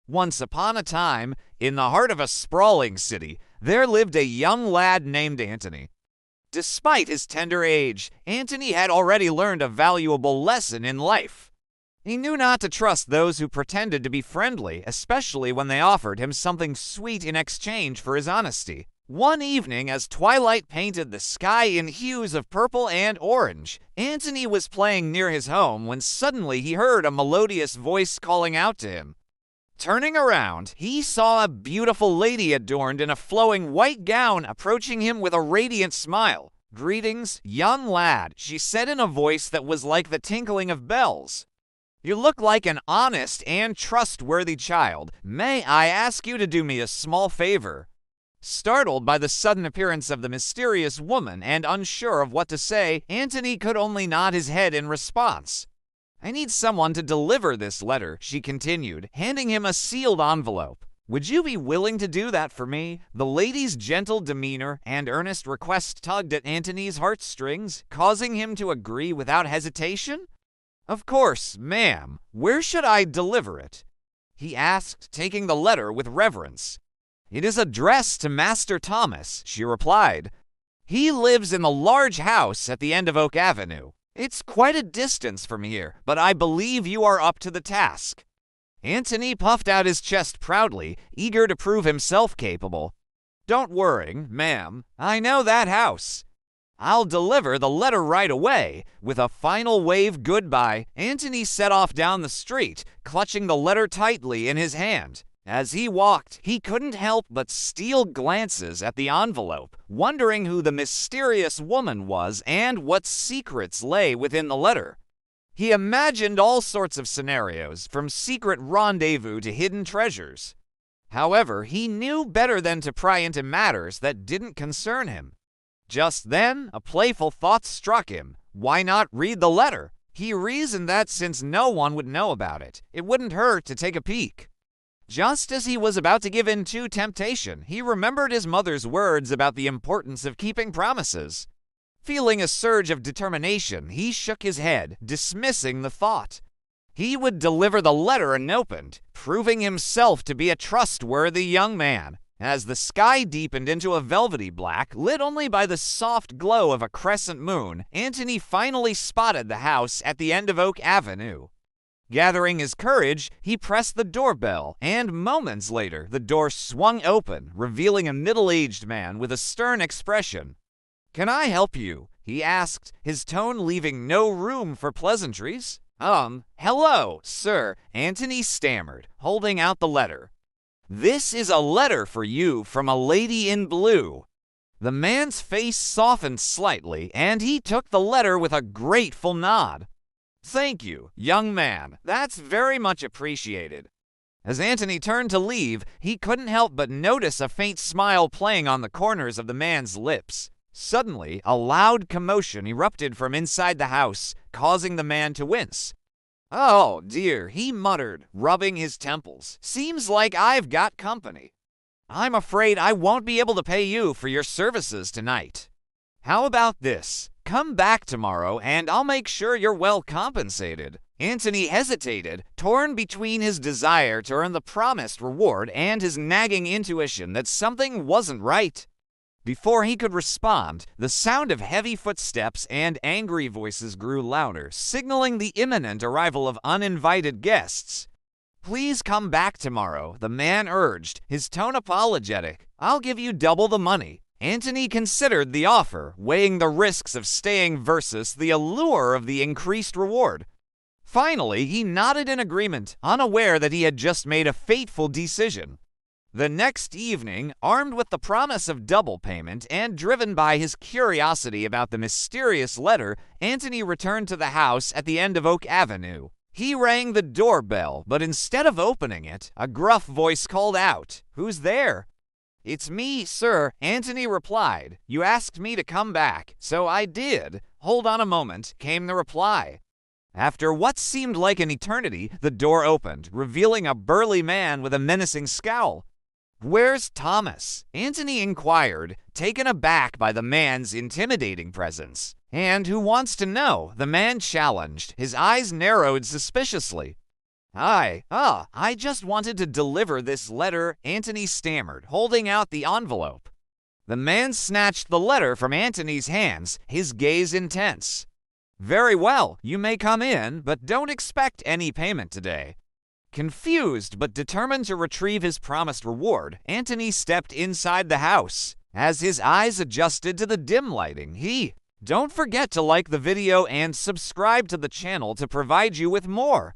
Once upon a time, in the heart of a sprawling city, there lived a young lad named Antony. Despite his tender age, Antony had already learned a valuable lesson in life. He knew not to trust those who pretended to be friendly, especially when they offered him something sweet in exchange for his honesty. One evening, as twilight painted the sky in hues of purple and orange, Antony was playing near his home when suddenly he heard a melodious voice calling out to him. Turning around, he saw a beautiful lady adorned in a flowing white gown approaching him with a radiant smile. "Greetings, young lad," she said in a voice that was like the tinkling of bells. "You look like an honest and trustworthy child. May I ask you to do me a small favor?" Startled by the sudden appearance of the mysterious woman and unsure of what to say, Antony could only nod his head in response. "I need someone to deliver this letter," she continued, handing him a sealed envelope. "Would you be willing to do that for me?" The lady's gentle demeanor and earnest request tugged at Antony's heartstrings, causing him to agree without hesitation. "Of course, ma'am. Where should I deliver it?" he asked, taking the letter with reverence. "It is addressed to Master Thomas," she replied. "He lives in the large house at the end of Oak Avenue. It's quite a distance from here, but I believe you are up to the task." Antony puffed out his chest proudly, eager to prove himself capable. "Don't worry, ma'am. I know that house. I'll deliver the letter right away." With a final wave goodbye, Antony set off down the street, clutching the letter tightly in his hand. As he walked, he couldn't help but steal glances at the envelope, wondering who the mysterious woman was and what secrets lay within the letter. He imagined all sorts of scenarios, from secret rendezvous to hidden treasures. However, he knew better than to pry into matters that didn't concern him. Just then, a playful thought struck him. Why not read the letter? He reasoned that since no one would know about it, it wouldn't hurt to take a peek. Just as he was about to give in to temptation, he remembered his mother's words about the importance of keeping promises. Feeling a surge of determination, he shook his head, dismissing the thought. He would deliver the letter unopened, proving himself to be a trustworthy young man. As the sky deepened into a velvety black, lit only by the soft glow of a crescent moon, Antony finally spotted the house at the end of Oak Avenue. Gathering his courage, he pressed the doorbell, and moments later, the door swung open, revealing a middle-aged man with a stern expression. "Can I help you?" he asked, his tone leaving no room for pleasantries. Hello, sir," Antony stammered, holding out the letter. "This is a letter for you from a lady in blue." The man's face softened slightly, and he took the letter with a grateful nod. "Thank you, young man. That's very much appreciated." As Antony turned to leave, he couldn't help but notice a faint smile playing on the corners of the man's lips. Suddenly, a loud commotion erupted from inside the house, causing the man to wince. "Oh, dear," he muttered, rubbing his temples. "Seems like I've got company. I'm afraid I won't be able to pay you for your services tonight. How about this? Come back tomorrow, and I'll make sure you're well compensated." Antony hesitated, torn between his desire to earn the promised reward and his nagging intuition that something wasn't right. Before he could respond, the sound of heavy footsteps and angry voices grew louder, signaling the imminent arrival of uninvited guests. "Please come back tomorrow," the man urged, his tone apologetic. "I'll give you double the money." Antony considered the offer, weighing the risks of staying versus the allure of the increased reward. Finally, he nodded in agreement, unaware that he had just made a fateful decision. The next evening, armed with the promise of double payment and driven by his curiosity about the mysterious letter, Antony returned to the house at the end of Oak Avenue. He rang the doorbell, but instead of opening it, a gruff voice called out, "Who's there?" "It's me, sir," Antony replied. "You asked me to come back, so I did." "Hold on a moment," came the reply. After what seemed like an eternity, the door opened, revealing a burly man with a menacing scowl. "Where's Thomas?" Antony inquired, taken aback by the man's intimidating presence. "And who wants to know?" the man challenged, his eyes narrowed suspiciously. Hi. I just wanted to deliver this letter, Antony stammered, holding out the envelope. The man snatched the letter from Antony's hands, his gaze intense. Very well, you may come in, but don't expect any payment today. Confused but determined to retrieve his promised reward, Antony stepped inside the house. As his eyes adjusted to the dim lighting, don't forget to like the video and subscribe to the channel to provide you with more